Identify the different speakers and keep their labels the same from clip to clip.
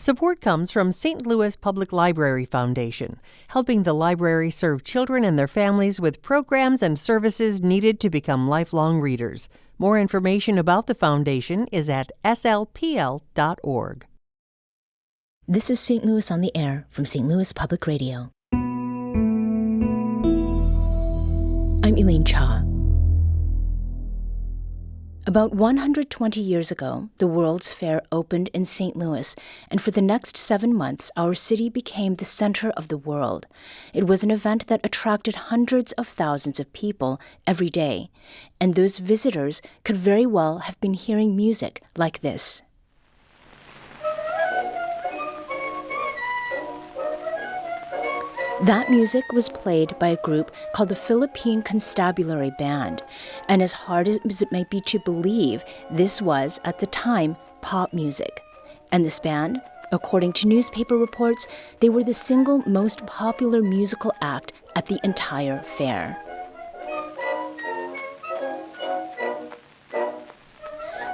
Speaker 1: Support comes from St. Louis Public Library Foundation, helping the library serve children and their families with programs and services needed to become lifelong readers. More information about the foundation is at slpl.org.
Speaker 2: This is St. Louis on the Air from St. Louis Public Radio. I'm Elaine Cha. About 120 years ago, the World's Fair opened in St. Louis, and for the next 7 months, our city became the center of the world. It was an event that attracted hundreds of thousands of people every day, and those visitors could very well have been hearing music like this. That music was played by a group called the Philippine Constabulary Band, and as hard as it might be to believe, this was, at the time, pop music. And this band, according to newspaper reports, they were the single most popular musical act at the entire fair.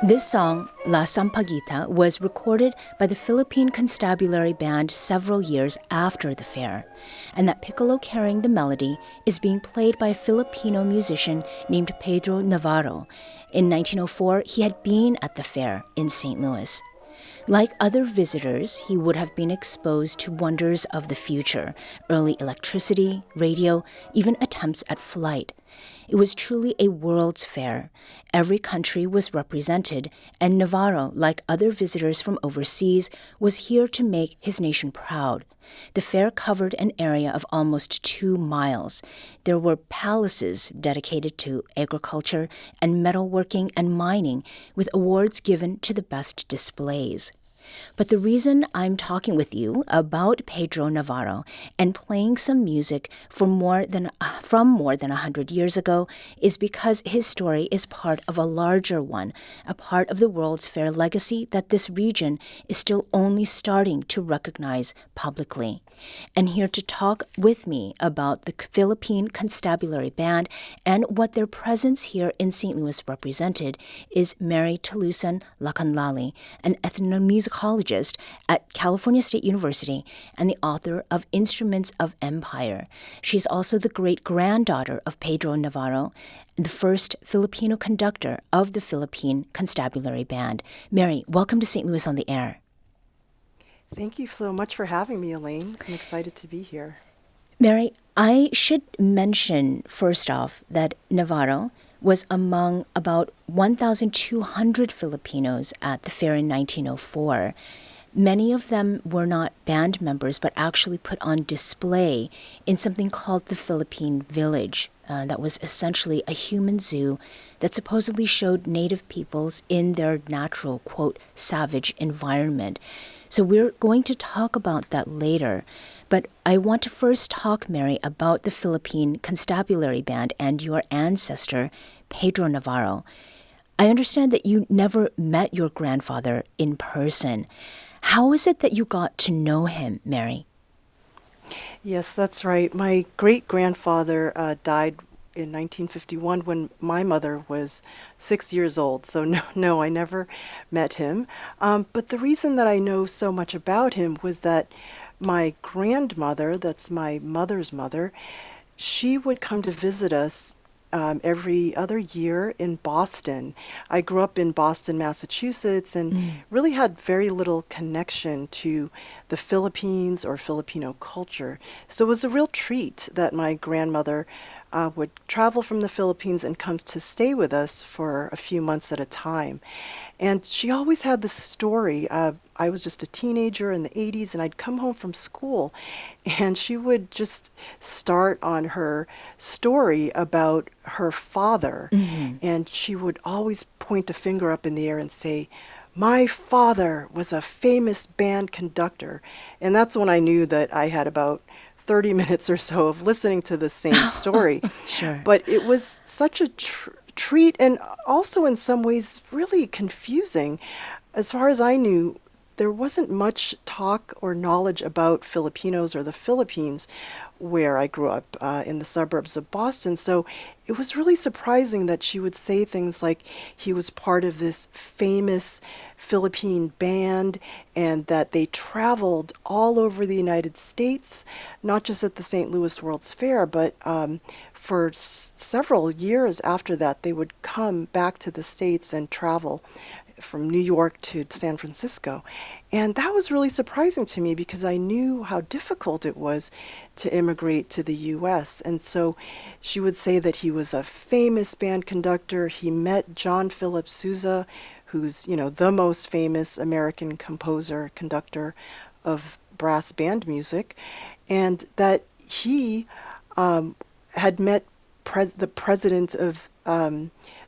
Speaker 2: This song, La Sampaguita, was recorded by the Philippine Constabulary Band several years after the fair, and that Piccolo carrying the melody is being played by a Filipino musician named Pedro Navarro. In 1904, he had been at the fair in St. Louis. Like other visitors, he would have been exposed to wonders of the future, early electricity, radio, even attempts at flight. It was truly a world's fair. Every country was represented, and Navarro, like other visitors from overseas, was here to make his nation proud. The fair covered an area of almost 2 miles. There were palaces dedicated to agriculture and metalworking and mining, with awards given to the best displays. But the reason I'm talking with you about Pedro Navarro and playing some music from more than 100 years ago is because his story is part of a larger one, a part of the World's Fair legacy that this region is still only starting to recognize publicly. And here to talk with me about the Philippine Constabulary Band and what their presence here in St. Louis represented is Mary Tulusan Lacanlale, an ethnomusicologist at California State University and the author of Instruments of Empire. She is also the great-granddaughter of Pedro Navarro, the first Filipino conductor of the Philippine Constabulary Band. Mary, welcome to St. Louis on the Air.
Speaker 3: Thank you so much for having me, Elaine. I'm excited to be here.
Speaker 2: Mary, I should mention first off that Navarro was among about 1,200 Filipinos at the fair in 1904. Many of them were not band members, but actually put on display in something called the Philippine Village. That was essentially a human zoo that supposedly showed native peoples in their natural, quote, savage environment. So we're going to talk about that later. But I want to first talk, Mary, about the Philippine Constabulary Band and your ancestor, Pedro Navarro. I understand that you never met your grandfather in person. How is it that you got to know him, Mary?
Speaker 3: Yes, that's right. My great-grandfather died in 1951 when my mother was 6 years old. So no, I never met him. But the reason that I know so much about him was that my grandmother, that's my mother's mother, she would come to visit us every other year in Boston. I grew up in Boston, Massachusetts, and really had very little connection to the Philippines or Filipino culture. So it was a real treat that my grandmother would travel from the Philippines and comes to stay with us for a few months at a time. And she always had this story. I was just a teenager in the 80s, and I'd come home from school, and she would just start on her story about her father. And she would always point a finger up in the air and say, "My father was a famous band conductor." And that's when I knew that I had about 30 minutes or so of listening to the same story.
Speaker 2: Sure.
Speaker 3: But it was such a treat, and also in some ways really confusing. As far as I knew, there wasn't much talk or knowledge about Filipinos or the Philippines where I grew up in the suburbs of Boston. So it was really surprising that she would say things like he was part of this famous Philippine band and that they traveled all over the United States, not just at the St. Louis World's Fair, but for several years after that, they would come back to the States and travel from New York to San Francisco. And that was really surprising to me because I knew how difficult it was to immigrate to the U.S. And so she would say that he was a famous band conductor. He met John Philip Sousa, who's, the most famous American composer, conductor of brass band music, and that he had met the president of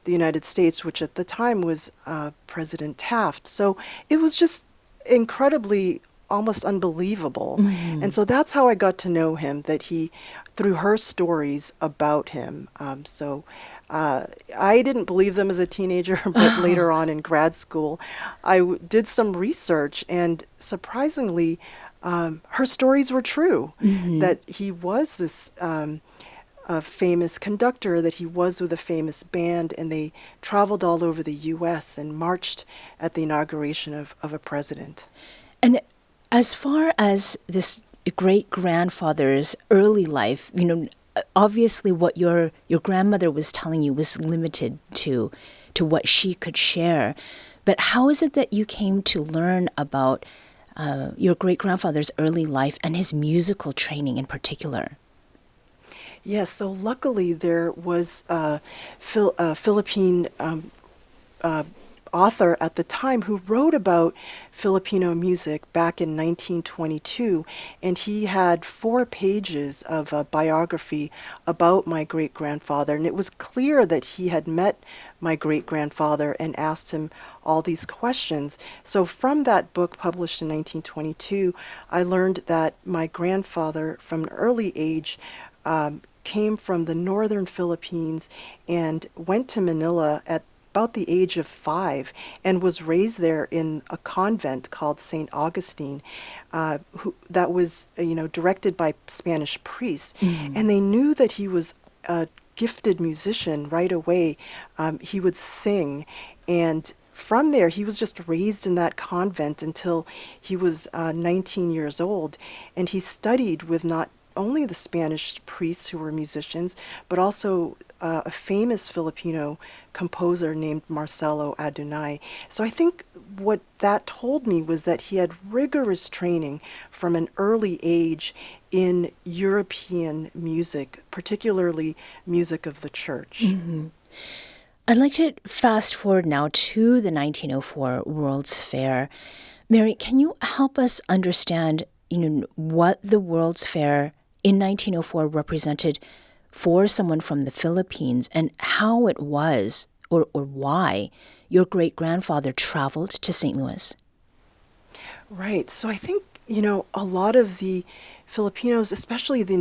Speaker 3: the United States, which at the time was President Taft. So it was just incredibly, almost unbelievable.
Speaker 2: Mm-hmm.
Speaker 3: And so that's how I got to know him, that through her stories about him. I didn't believe them as a teenager, but later on in grad school, I did some research, and surprisingly, her stories were true,
Speaker 2: Mm-hmm.
Speaker 3: that he was this a famous conductor, that he was with a famous band, and they traveled all over the U.S. and marched at the inauguration of a president.
Speaker 2: And as far as this great-grandfather's early life, obviously what your grandmother was telling you was limited to what she could share. But how is it that you came to learn about your great-grandfather's early life and his musical training in particular?
Speaker 3: Yes, so luckily there was a Philippine author at the time who wrote about Filipino music back in 1922, and he had 4 pages of a biography about my great-grandfather, and it was clear that he had met my great-grandfather and asked him all these questions. So from that book published in 1922, I learned that my grandfather, from an early age, came from the northern Philippines and went to Manila at about the age of 5 and was raised there in a convent called St. Augustine, that was directed by Spanish priests.
Speaker 2: Mm-hmm.
Speaker 3: And they knew that he was a gifted musician right away. He would sing, and from there, he was just raised in that convent until he was 19 years old, and he studied with not only the Spanish priests who were musicians, but also a famous Filipino composer named Marcelo Adunay. So I think what that told me was that he had rigorous training from an early age in European music, particularly music of the church.
Speaker 2: Mm-hmm. I'd like to fast forward now to the 1904 World's Fair. Mary, can you help us understand, what the World's Fair in 1904 represented for someone from the Philippines, and how it was, or why, your great-grandfather traveled to St. Louis?
Speaker 3: Right. So I think, a lot of the Filipinos, especially the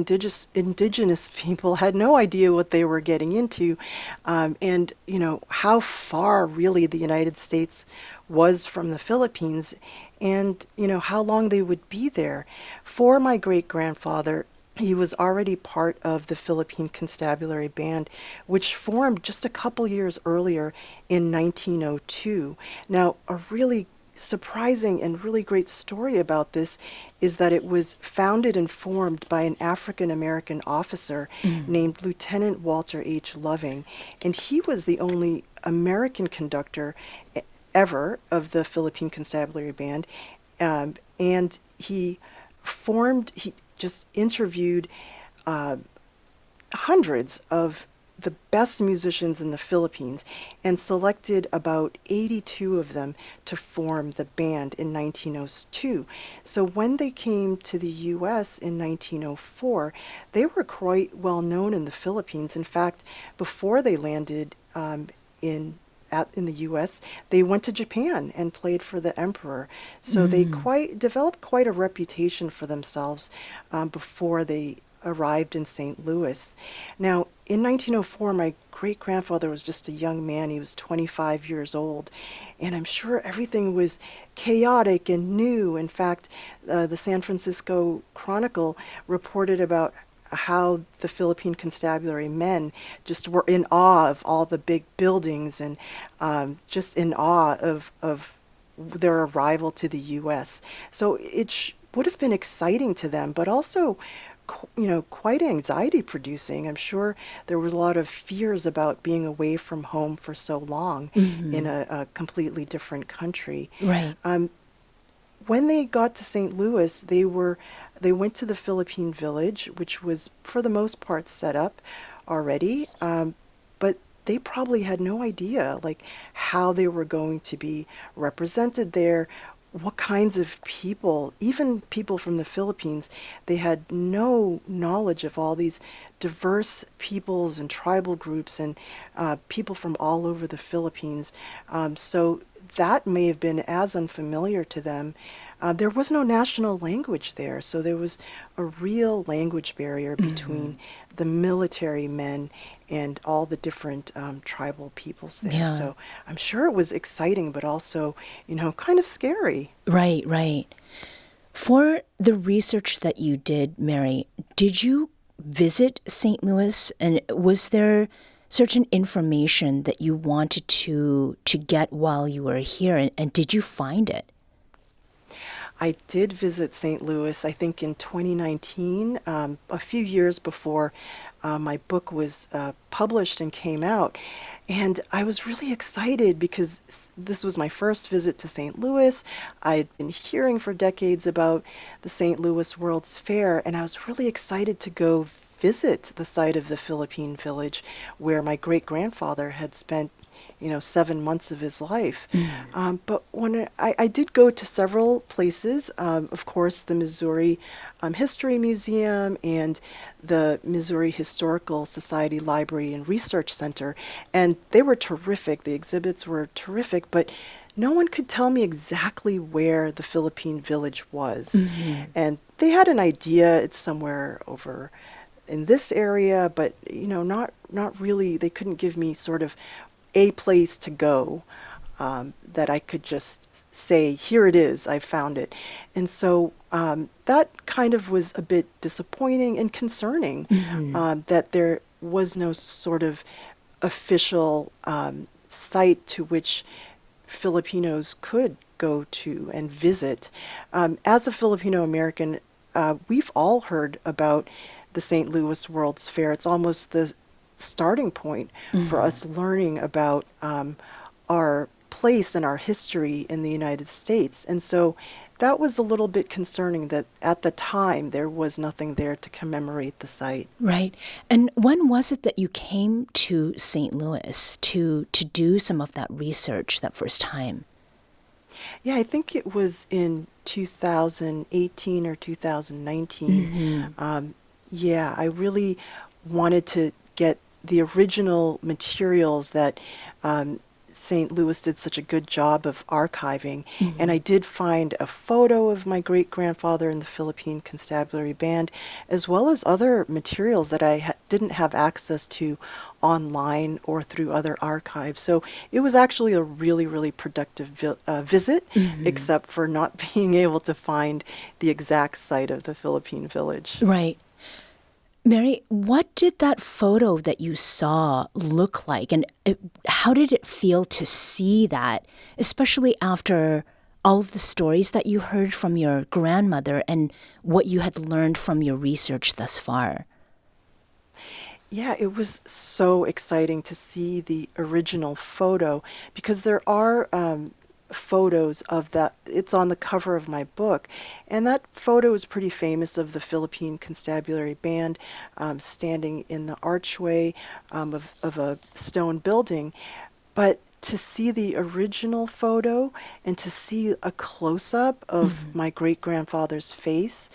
Speaker 3: indigenous people, had no idea what they were getting into, and, how far really the United States was from the Philippines, and, how long they would be there. For my great-grandfather, he was already part of the Philippine Constabulary Band, which formed just a couple years earlier in 1902. Now, a really surprising and really great story about this is that it was founded and formed by an African-American officer named Lieutenant Walter H. Loving, and he was the only American conductor ever of the Philippine Constabulary Band, and he just interviewed hundreds of the best musicians in the Philippines and selected about 82 of them to form the band in 1902. So when they came to the U.S. in 1904, they were quite well known in the Philippines. In fact, before they landed in the U.S., they went to Japan and played for the emperor. So they developed quite a reputation for themselves before they arrived in St. Louis. Now, in 1904, my great-grandfather was just a young man. He was 25 years old. And I'm sure everything was chaotic and new. In fact, the San Francisco Chronicle reported about how the Philippine Constabulary men just were in awe of all the big buildings and just in awe of their arrival to the U.S. So it would have been exciting to them, but also quite anxiety producing. I'm sure there was a lot of fears about being away from home for so long in a completely different country.
Speaker 2: Right.
Speaker 3: When they got to St. Louis, they went to the Philippine Village, which was for the most part set up already, but they probably had no idea like how they were going to be represented there, what kinds of people, even people from the Philippines, they had no knowledge of all these diverse peoples and tribal groups and people from all over the Philippines. So that may have been as unfamiliar to them. There was no national language there, so there was a real language barrier between the military men and all the different tribal peoples there.
Speaker 2: Yeah.
Speaker 3: So I'm sure it was exciting, but also, kind of scary.
Speaker 2: Right, right. For the research that you did, Mary, did you visit St. Louis, and was there certain information that you wanted to get while you were here, and did you find it?
Speaker 3: I did visit St. Louis, I think in 2019, a few years before my book was published and came out. And I was really excited because this was my first visit to St. Louis. I'd been hearing for decades about the St. Louis World's Fair, and I was really excited to go visit the site of the Philippine Village where my great-grandfather had spent 7 months of his life. But when I did go to several places, of course, the Missouri History Museum and the Missouri Historical Society Library and Research Center, and they were terrific. The exhibits were terrific, but no one could tell me exactly where the Philippine Village was. And they had an idea, it's somewhere over in this area, but not really. They couldn't give me sort of a place to go that I could just say, here it is, I found it. And so that kind of was a bit disappointing and concerning that there was no sort of official site to which Filipinos could go to and visit. As a Filipino American, we've all heard about the St. Louis World's Fair. It's almost the starting point for us learning about our place and our history in the United States. And so that was a little bit concerning that at the time there was nothing there to commemorate the site.
Speaker 2: Right. And when was it that you came to St. Louis to do some of that research that first time?
Speaker 3: Yeah, I think it was in 2018 or 2019. Yeah, I really wanted to get the original materials that St. Louis did such a good job of archiving. And I did find a photo of my great-grandfather in the Philippine Constabulary Band, as well as other materials that I didn't have access to online or through other archives. So it was actually a really, really productive visit, except for not being able to find the exact site of the Philippine Village.
Speaker 2: Right. Mary, what did that photo that you saw look like? And how did it feel to see that, especially after all of the stories that you heard from your grandmother and what you had learned from your research thus far?
Speaker 3: Yeah, it was so exciting to see the original photo because there are photos of that. It's on the cover of my book, and that photo is pretty famous of the Philippine Constabulary Band standing in the archway of a stone building. But to see the original photo and to see a close-up of my great-grandfather's face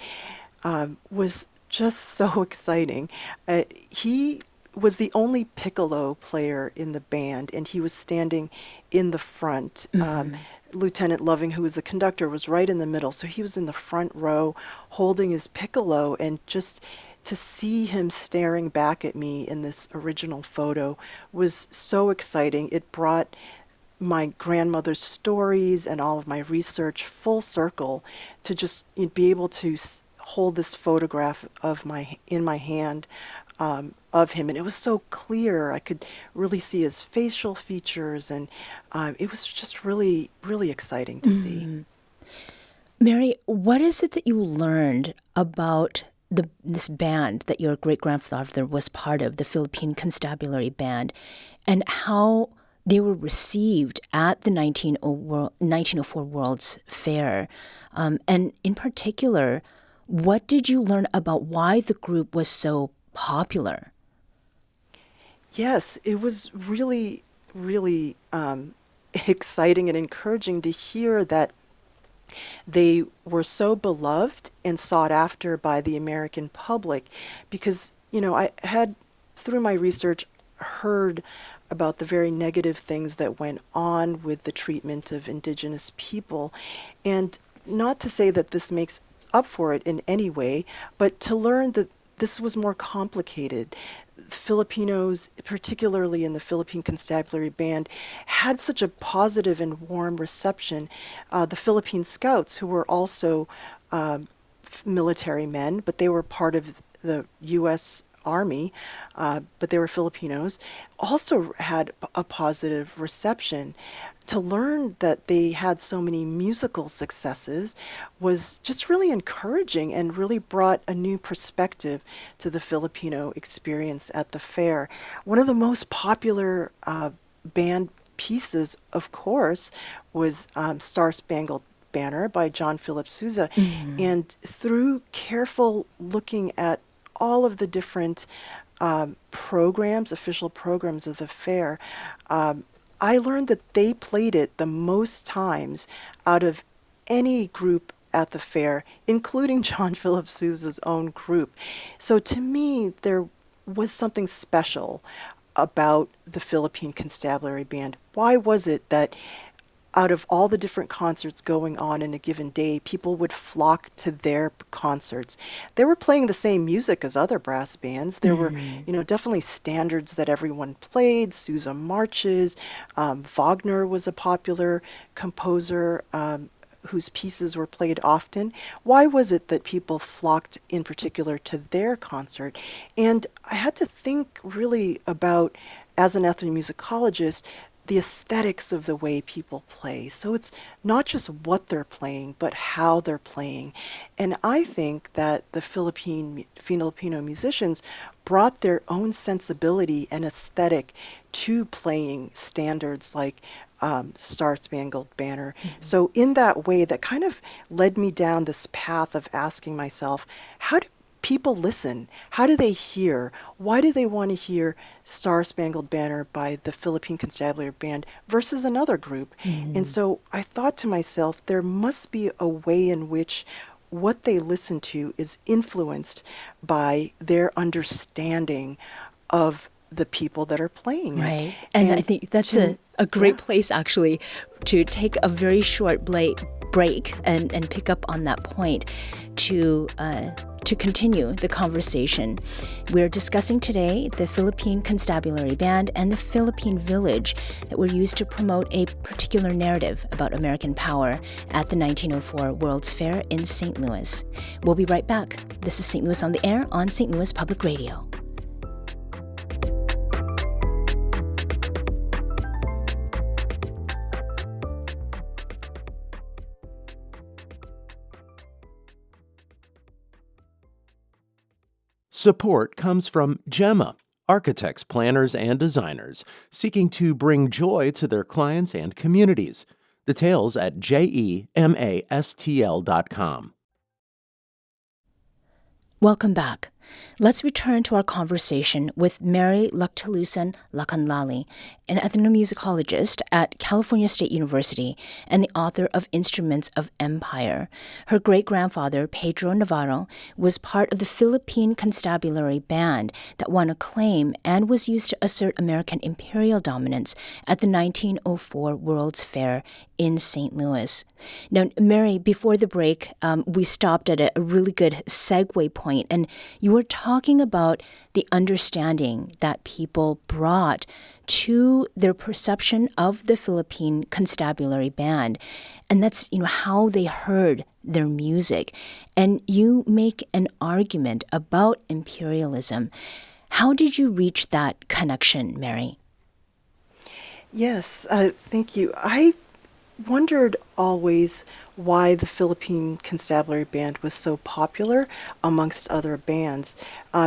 Speaker 3: was just so exciting. He was the only piccolo player in the band, and he was standing in the front. Lieutenant Loving, who was the conductor, was right in the middle, so he was in the front row holding his piccolo, and just to see him staring back at me in this original photo was so exciting. It brought my grandmother's stories and all of my research full circle to just be able to hold this photograph in my hand of him, and it was so clear. I could really see his facial features, and it was just really, really exciting to see.
Speaker 2: Mary, what is it that you learned about this band that your great-grandfather was part of, the Philippine Constabulary Band, and how they were received at the 1904 World's Fair? And in particular, what did you learn about why the group was so popular?
Speaker 3: Yes, it was really, really exciting and encouraging to hear that they were so beloved and sought after by the American public, because, I had, through my research, heard about the very negative things that went on with the treatment of indigenous people. And not to say that this makes up for it in any way, but to learn that this was more complicated. Filipinos, particularly in the Philippine Constabulary Band, had such a positive and warm reception. The Philippine Scouts, who were also military men, but they were part of the U.S. Army, but they were Filipinos, also had a positive reception. To learn that they had so many musical successes was just really encouraging and really brought a new perspective to the Filipino experience at the fair. One of the most popular band pieces, of course, was Star Spangled Banner by John Philip Sousa. And through careful looking at all of the different programs, official programs of the fair, I learned that they played it the most times out of any group at the fair, including John Philip Sousa's own group. So to me, there was something special about the Philippine Constabulary Band. Why was it that out of all the different concerts going on in a given day, people would flock to their concerts? They were playing the same music as other brass bands. There were, definitely standards that everyone played, Sousa marches. Wagner was a popular composer whose pieces were played often. Why was it that people flocked in particular to their concert? And I had to think really about, as an ethnomusicologist, the aesthetics of the way people play. So it's not just what they're playing, but how they're playing. And I think that the Filipino musicians brought their own sensibility and aesthetic to playing standards like Star Spangled Banner. So in that way, that kind of led me down this path of asking myself, how do people listen? How do they hear? Why do they want to hear Star Spangled Banner by the Philippine Constabulary Band versus another group? And so I thought to myself, there must be a way in which what they listen to is influenced by their understanding of the people that are playing it.
Speaker 2: Right. And I think that's a great place, actually, to take a very short break and pick up on that point to continue the conversation. We're discussing today the Philippine Constabulary Band and the Philippine Village that were used to promote a particular narrative about American power at the 1904 World's Fair in St. Louis. We'll be right back. This is St. Louis on the Air on St. Louis Public Radio.
Speaker 4: Support comes from Gemma, architects, planners, and designers seeking to bring joy to their clients and communities. Details at gemastl.com.
Speaker 2: Welcome back. Let's return to our conversation with Mary Lactalusan Lacanlale, an ethnomusicologist at California State University and the author of Instruments of Empire. Her great-grandfather, Pedro Navarro, was part of the Philippine Constabulary Band that won acclaim and was used to assert American imperial dominance at the 1904 World's Fair in St. Louis. Now, Mary, before the break, we stopped at a really good segue point, and you were were talking about the understanding that people brought to their perception of the Philippine Constabulary Band. And that's, how they heard their music. And you make an argument about imperialism. How did you reach that connection, Mary?
Speaker 3: Yes, thank you. I wondered always why the Philippine Constabulary Band was so popular amongst other bands.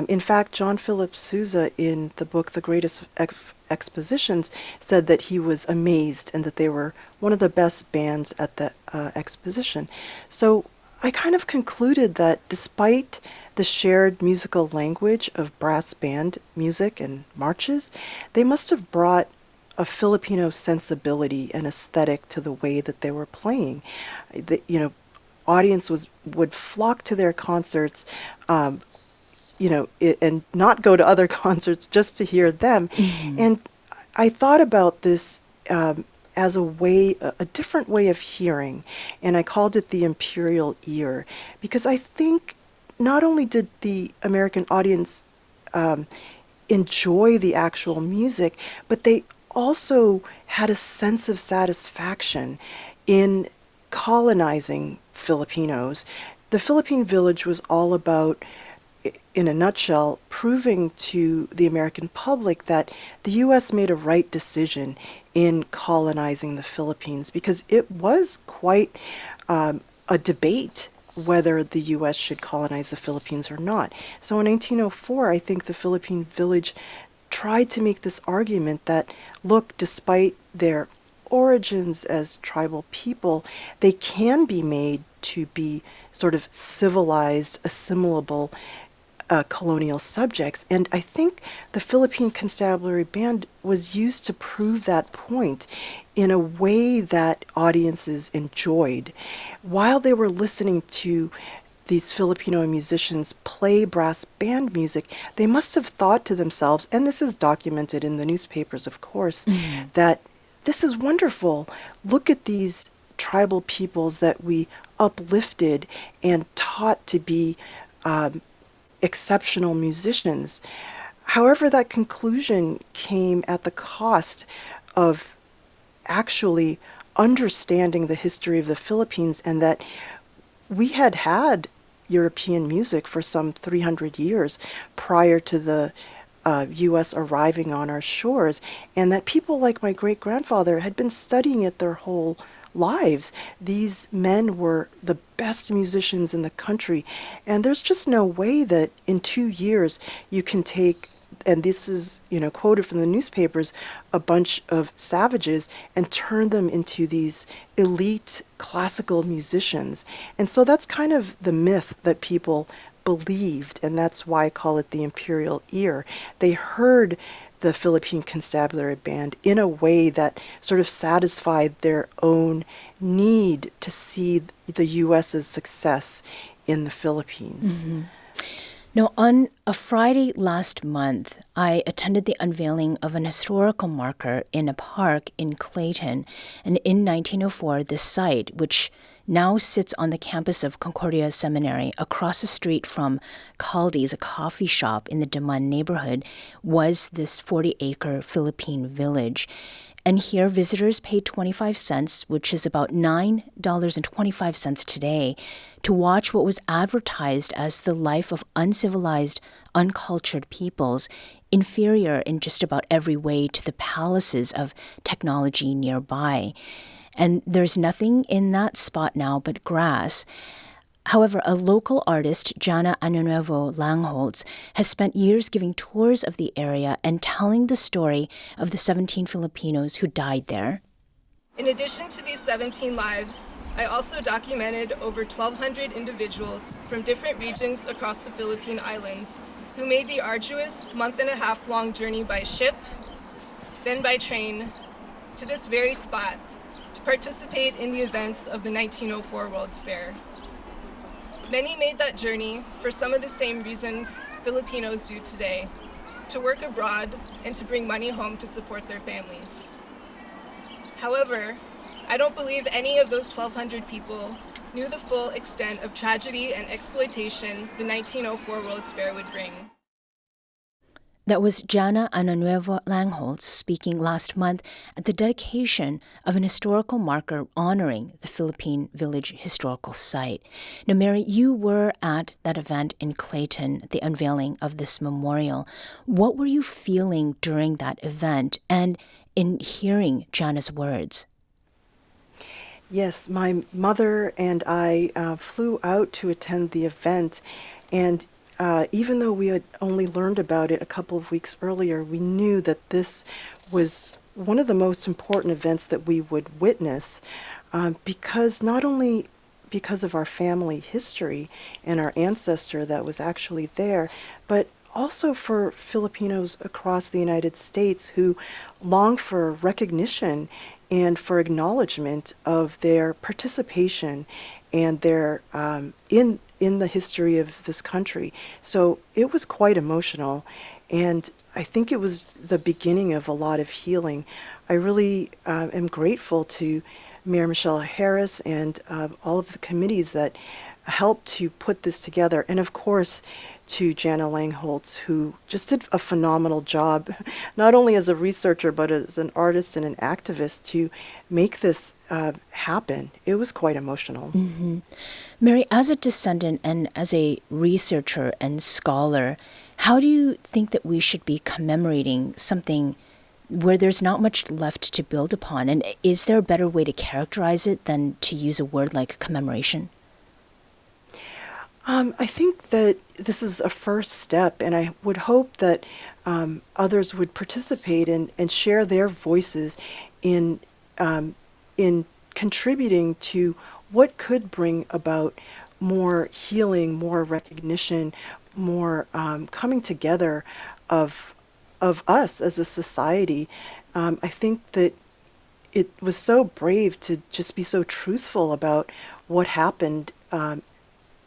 Speaker 3: In fact, John Philip Sousa, in the book The Greatest Expositions, said that he was amazed and that they were one of the best bands at the exposition. So I kind of concluded that despite the shared musical language of brass band music and marches, they must have brought a Filipino sensibility and aesthetic to the way that they were playing. Audience would flock to their concerts, and not go to other concerts just to hear them. Mm-hmm. And I thought about this as a different way of hearing, and I called it the imperial ear, because I think not only did the American audience enjoy the actual music, but they also had a sense of satisfaction in colonizing Filipinos. The Philippine Village was all about, in a nutshell, proving to the American public that the U.S. made a right decision in colonizing the Philippines, because it was quite a debate whether the U.S. should colonize the Philippines or not. So in 1904, I think the Philippine Village tried to make this argument that, look, despite their origins as tribal people, they can be made to be sort of civilized, assimilable colonial subjects. And I think the Philippine Constabulary Band was used to prove that point in a way that audiences enjoyed. While they were listening to these Filipino musicians play brass band music, they must have thought to themselves, and this is documented in the newspapers, of course, that this is wonderful. Look at these tribal peoples that we uplifted and taught to be exceptional musicians. However, that conclusion came at the cost of actually understanding the history of the Philippines, and that we had European music for some 300 years prior to the U.S. arriving on our shores, and that people like my great-grandfather had been studying it their whole lives. These men were the best musicians in the country, and there's just no way that in 2 years you can take, and this is, quoted from the newspapers, a bunch of savages and turn them into these elite classical musicians. And so that's kind of the myth that people believed, and that's why I call it the imperial ear. They heard the Philippine Constabulary Band in a way that sort of satisfied their own need to see the U.S.'s success in the Philippines.
Speaker 2: Mm-hmm. Now, on a Friday last month, I attended the unveiling of an historical marker in a park in Clayton. And in 1904, this site, which now sits on the campus of Concordia Seminary across the street from Caldi's, a coffee shop in the Daman neighborhood, was this 40-acre Philippine village. And here, visitors paid 25 cents, which is about $9.25 today, to watch what was advertised as the life of uncivilized, uncultured peoples, inferior in just about every way to the palaces of technology nearby. And there's nothing in that spot now but grass. However, a local artist, Jana Anunuevo Langholtz, has spent years giving tours of the area and telling the story of the 17 Filipinos who died there.
Speaker 5: In addition to these 17 lives, I also documented over 1,200 individuals from different regions across the Philippine Islands who made the arduous month-and-a-half-long journey by ship, then by train, to this very spot to participate in the events of the 1904 World's Fair. Many made that journey for some of the same reasons Filipinos do today, to work abroad and to bring money home to support their families. However, I don't believe any of those 1,200 people knew the full extent of tragedy and exploitation the 1904 World's Fair would bring.
Speaker 2: That was Jana Ananuevo Langholtz speaking last month at the dedication of an historical marker honoring the Philippine Village historical site. Now, Mary, you were at that event in Clayton, the unveiling of this memorial. What were you feeling during that event and in hearing Jana's words?
Speaker 3: Yes, my mother and I flew out to attend the event, and even though we had only learned about it a couple of weeks earlier, we knew that this was one of the most important events that we would witness, because not only because of our family history and our ancestor that was actually there, but also for Filipinos across the United States who long for recognition and for acknowledgement of their participation and their in the history of this country. So it was quite emotional, and I think it was the beginning of a lot of healing. I really am grateful to Mayor Michelle Harris and all of the committees that helped to put this together, and of course to Jana Langholtz, who just did a phenomenal job, not only as a researcher, but as an artist and an activist to make this happen. It was quite emotional.
Speaker 2: Mm-hmm. Mary, as a descendant and as a researcher and scholar, how do you think that we should be commemorating something where there's not much left to build upon? And is there a better way to characterize it than to use a word like commemoration?
Speaker 3: I think that this is a first step, and I would hope that others would participate and share their voices in contributing to what could bring about more healing, more recognition, more coming together of us as a society. I think that it was so brave to just be so truthful about what happened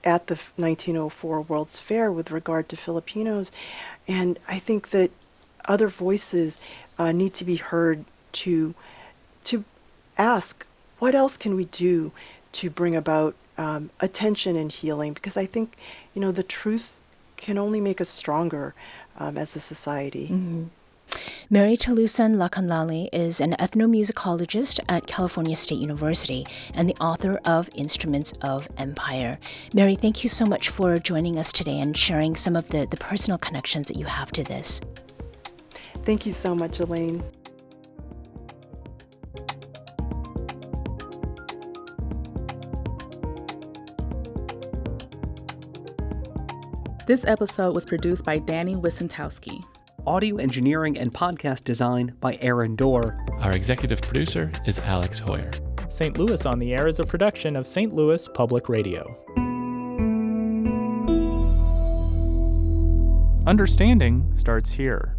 Speaker 3: at the 1904 World's Fair with regard to Filipinos. And I think that other voices need to be heard to ask, what else can we do to bring about attention and healing? Because I think, the truth can only make us stronger as a society.
Speaker 2: Mm-hmm. Mary Chalusan Lacanlale is an ethnomusicologist at California State University and the author of Instruments of Empire. Mary, thank you so much for joining us today and sharing some of the personal connections that you have to this.
Speaker 3: Thank you so much, Elaine.
Speaker 6: This episode was produced by Danny Wissentowski.
Speaker 7: Audio engineering and podcast design by Aaron Dorr.
Speaker 8: Our executive producer is Alex Hoyer.
Speaker 9: St. Louis on the Air is a production of St. Louis Public Radio. Understanding starts here.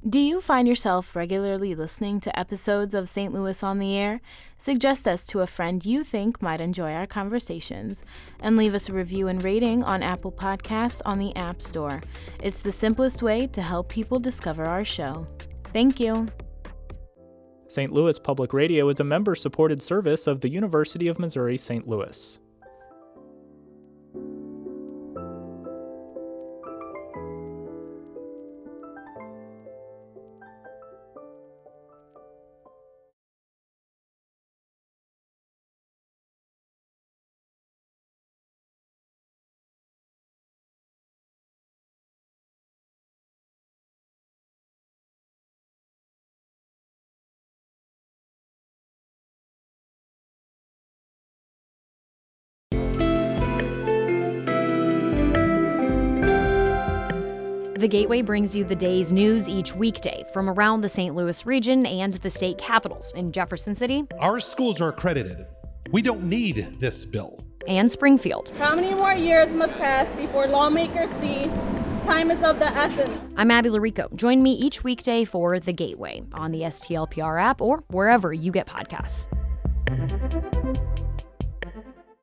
Speaker 10: Do you find yourself regularly listening to episodes of St. Louis on the Air? Suggest us to a friend you think might enjoy our conversations, and leave us a review and rating on Apple Podcasts on the App Store. It's the simplest way to help people discover our show. Thank you.
Speaker 9: St. Louis Public Radio is a member-supported service of the University of Missouri St. Louis.
Speaker 11: The Gateway brings you the day's news each weekday from around the St. Louis region and the state capitals in Jefferson City.
Speaker 12: Our schools are accredited. We don't need this bill.
Speaker 11: And Springfield.
Speaker 13: How many more years must pass before lawmakers see time is of the essence?
Speaker 11: I'm Abby Larico. Join me each weekday for The Gateway on the STLPR app or wherever you get podcasts.